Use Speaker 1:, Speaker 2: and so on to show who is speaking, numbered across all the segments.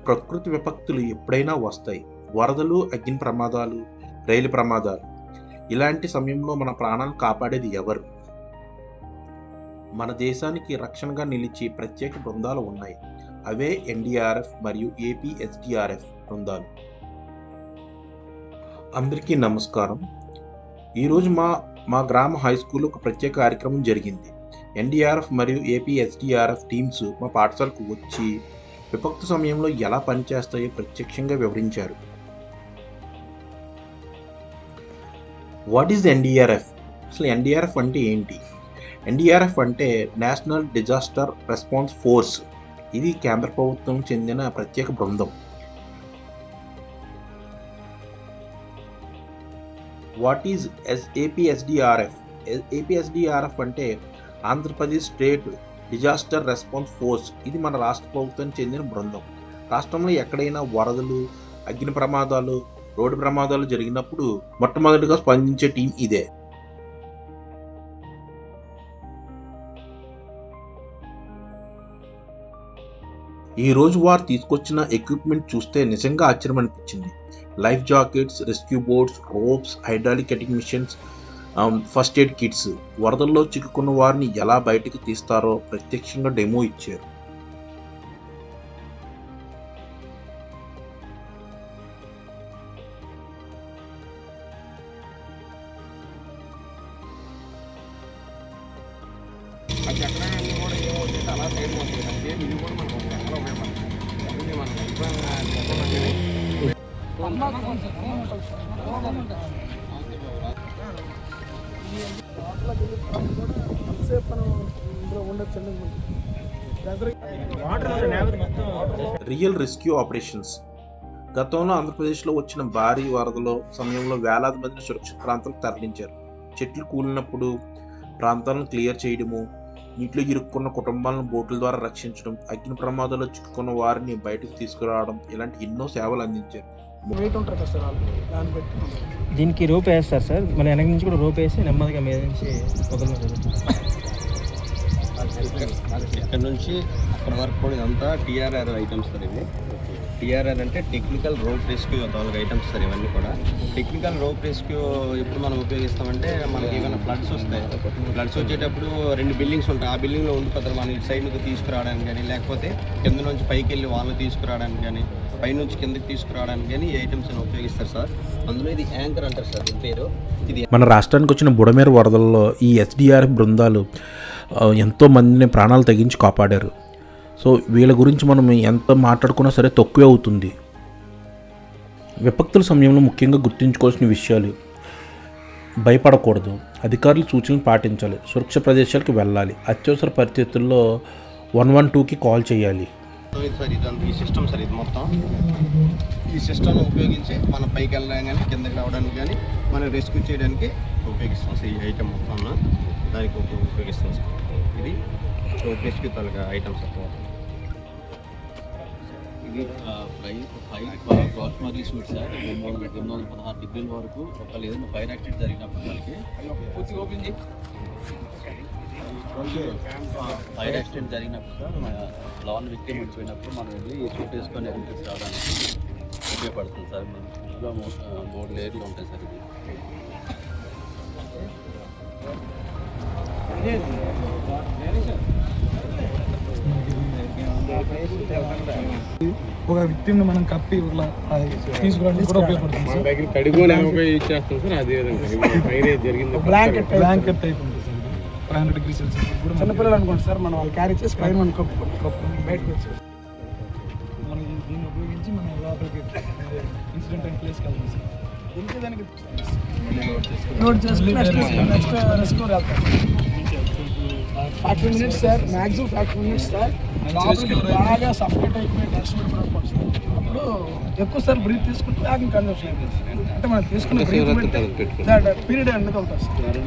Speaker 1: ప్రకృతి విపత్తులు ఎప్పుడైనా వస్తాయి. వరదలు, అగ్ని ప్రమాదాలు, రైలు ప్రమాదాలు. ఇలాంటి సమయంలో మన ప్రాణాలను కాపాడేది ఎవరు? మన దేశానికి రక్షణగా నిలిచే ప్రత్యేక బృందాలు ఉన్నాయి. అవే ఎన్డీఆర్ఎఫ్ మరియు ఏపీఎస్డీఆర్ఎఫ్ బృందాలు. అందరికీ నమస్కారం. ఈరోజు మా గ్రామ హై స్కూల్లో ఒక ప్రత్యేక కార్యక్రమం జరిగింది. ఎన్డీఆర్ఎఫ్ మరియు ఏపీఎస్డీఆర్ఎఫ్ టీమ్స్ మా పాఠశాలకు వచ్చి విపత్తు సమయంలో ఎలా పనిచేస్తాయో ప్రత్యక్షంగా వివరించారు. What is NDRF? అసలు ఎన్డీఆర్ఎఫ్ అంటే ఏంటి? ఎన్డీఆర్ఎఫ్ అంటే నేషనల్ డిజాస్టర్ రెస్పాన్స్ ఫోర్స్. ఇది కేంద్ర ప్రభుత్వం చెందిన ప్రత్యేక బృందం. What is ఏపీఎస్డీఆర్ఎఫ్? ఏపీఎస్డీఆర్ఎఫ్ అంటే Andhra Pradesh state disaster response force. ఇది మన రాష్ట్ర ప్రభుత్వానికి చెందిన బృందం. రాష్ట్రంలో ఎక్కడైనా వరదలు, అగ్ని ప్రమాదాలు, రోడ్డు ప్రమాదాలు జరిగినప్పుడు మొట్టమొదటిగా స్పందించే టీం ఇదే. ఈ రోజు వారు తీసుకొచ్చిన ఎక్విప్మెంట్ చూస్తే నిజంగా ఆశ్చర్యం అనిపించింది. Life jackets, rescue boats, ropes, hydraulic cutting machines, first aid kits. వరదల్లో చిక్కుకున్న వారిని ఎలా బయటకు తీస్తారో ప్రత్యక్షంగా డెమో ఇచ్చారు. Real rescue operations. గతంలో ఆంధ్రప్రదేశ్లో వచ్చిన భారీ వరదల సమయంలో వేలాది మందిని సురక్షిత ప్రాంతాలకు తరలించారు. చెట్లు కూలినప్పుడు ప్రాంతాలను క్లియర్ చేయడము, నీటిలో ఇరుక్కున్న కుటుంబాలను బోట్ల ద్వారా రక్షించడం, అగ్ని ప్రమాదాల్లో చిక్కుకున్న వారిని బయటకు తీసుకురావడం, ఇలాంటి ఎన్నో సేవలు అందించారు.
Speaker 2: దీనికి రోప్ వేస్తారు సార్, మన వెనక నుంచి కూడా రోప్ వేసి నెమ్మదిగా మీద నుంచి
Speaker 3: ఇక్కడ నుంచి అక్కడ వరకు కూడా ఇదంతా టీఆర్ఆర్ ఐటమ్స్ సార్. ఇవి టీఆర్ఆర్ అంటే టెక్నికల్ రోప్ రెస్క్యూ నాలుగు ఐటమ్స్ సార్. ఇవన్నీ కూడా టెక్నికల్ రోప్ రెస్క్యూ ఎప్పుడు మనం ఉపయోగిస్తామంటే మనకి ఏమైనా ఫ్లడ్స్ వస్తాయి. ఫ్లడ్స్ వచ్చేటప్పుడు 2 బిల్డింగ్స్ ఉంటాయి. ఆ బిల్డింగ్లో ఉండిపోతారు. మనం ఇటు సైడ్ నుంచి తీసుకురావడానికి కానీ, లేకపోతే కింద నుంచి పైకి వెళ్ళి వాళ్ళని తీసుకురావడానికి కానీ, పైనుంచి కిందకి తీసుకురావడానికి కానీ ఈ ఐటమ్స్ అని ఉపయోగిస్తారు సార్. అందులో ఇది యాంకర్ అంటారు సార్ దీని పేరు. ఇది
Speaker 1: మన రాష్ట్రానికి వచ్చిన బుడమేరు వరదల్లో ఈ ఎస్డీఆర్ఎఫ్ బృందాలు ఎంతో మందిని ప్రాణాలు తెగించి కాపాడారు. సో వీళ్ళ గురించి మనం ఎంత మాట్లాడుకున్నా సరే తక్కువే అవుతుంది. విపత్తుల సమయంలో ముఖ్యంగా గుర్తుంచుకోవాల్సిన విషయాలు: భయపడకూడదు, అధికారులు సూచనలు పాటించాలి, సురక్షిత ప్రదేశాలకు వెళ్ళాలి, అత్యవసర పరిస్థితుల్లో 112కి కాల్ చేయాలి.
Speaker 3: సార్ ఇదంతా ఈ సిస్టమ్ సార్. ఇది మొత్తం ఈ సిస్టమ్ ఉపయోగించి మనం పైకి వెళ్ళడానికి కానీ, కిందకి రావడానికి కానీ, మనం రెస్క్యూ చేయడానికి ఉపయోగిస్తాం సార్. ఈ ఐటమ్ మొత్తం దానికి ఉపయోగిస్తాం సార్. ఇది రెస్క్యూ తాలూకా ఐటమ్స్ సార్.
Speaker 4: ఇది ప్రాక్సిమర్లీ సూట్ సార్. 216 డిగ్రీల వరకు ఒకళ్ళు ఏదైనా ఫైర్ యాక్సిడెంట్ జరిగినప్పుడు మనకి ఫైర్ యాక్సిడెంట్ జరిగినప్పుడు సార్, లాన్ విక్టిమ్ ఉండిపోయినప్పుడు మనం వెళ్ళి సూట్ వేసుకొని ఎదురు రావడానికి ఉపయోగపడుతుంది సార్. ఇందులో 3 లేయర్లు ఉంటాయి సార్.
Speaker 5: ఒక విక్టిమ్ని మనం కప్పి తీసుకురావడానికి కూడా ఉపయోగపడుతుంది. బ్లాంకెట్ టైప్ ఉంటుంది సార్. 500 degrees Celsius కూడా చిన్నపిల్లలు అనుకోండి సార్, మనం వాళ్ళు క్యారీ చేసి పైన మనం కప్పు బయటకు వచ్చేసి మనం దీన్ని ఉపయోగించి మనం లోపలికి ఇన్సిడెంట్ అండ్ ప్లేస్కి వెళ్తాం సార్. ఇంకే దానికి నోట్ చేసుకుని నెక్స్ట్ రెస్క్యూ వెళ్తాం. 40 minutes sir, maximum 40 minutes sir. బాగా సఫకేట్ అయిపోయి టెస్ట్ పెట్టుకోవాలి సార్. అప్పుడు ఎక్కువ సార్ బ్రీత్ తీసుకుంటే వేగం కన్జంప్షన్ అయిపోతుంది. అంటే మనం తీసుకున్న బ్రీత్ పీరియడ్ అనేది ఉంటుంది సార్.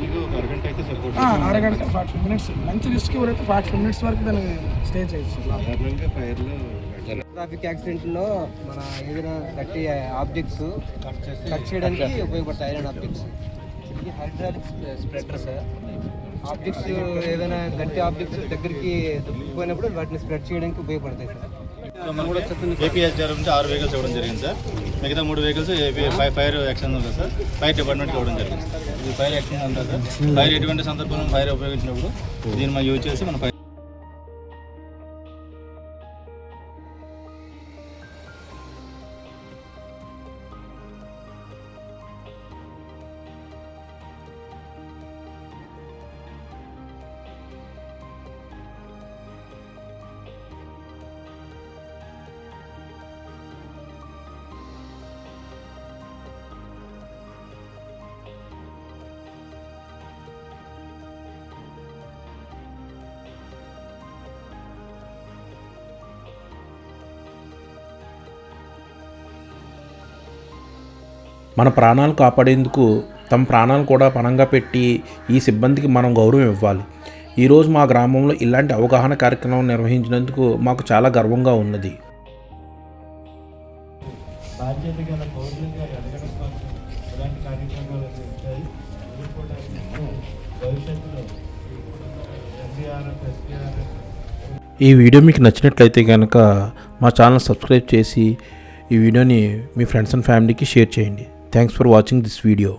Speaker 5: అరగంట 40 minutes. మంచి రిస్క్ ఎవరైతే 40 minutes వరకు దాన్ని స్టే చేయొచ్చు.
Speaker 2: ట్రాఫిక్ యాక్సిడెంట్లో మన ఏదైనా గట్టి ఆబ్జెక్ట్స్ కట్ చేయడానికి ఉపయోగపడతాయి. Iron objects. ఇది హైడ్రాలిక్ స్ప్రెడర్ సార్. ఆబ్జెక్ట్స్ ఏదైనా గట్టి ఆబ్జెక్ట్స్ దగ్గరికి దొరికిపోయినప్పుడు వాటిని స్ప్రెడ్ చేయడానికి ఉపయోగపడతాయి సార్.
Speaker 6: ఏపీఎస్ఆర్ నుంచి 6 వెహికల్స్ ఇవ్వడం జరిగింది సార్. మిగతా 3 వెహికల్స్ ఫైర్ యాక్షన్ ఉంది సార్, ఫైర్ డిపార్ట్మెంట్కి ఇవ్వడం జరిగింది సార్. ఇది ఫైర్ యాక్షన్ అంతా సార్. ఫైర్ ఎటువంటి సందర్భంలో ఫైర్ ఉపయోగించినప్పుడు దీన్ని మనం యూజ్ చేసి మనం ఫైర్.
Speaker 1: మన ప్రాణాలు కాపాడేందుకు తమ ప్రాణాలు కూడా పణంగా పెట్టి ఈ సిబ్బందికి మనం గౌరవం ఇవ్వాలి. ఈరోజు మా గ్రామంలో ఇలాంటి అవగాహన కార్యక్రమం నిర్వహించినందుకు మాకు చాలా గర్వంగా ఉన్నది. ఈ వీడియో మీకు నచ్చినట్లయితే కనుక మా ఛానల్ సబ్స్క్రైబ్ చేసి ఈ వీడియోని మీ ఫ్రెండ్స్ అండ్ ఫ్యామిలీకి షేర్ చేయండి. Thanks for watching this video.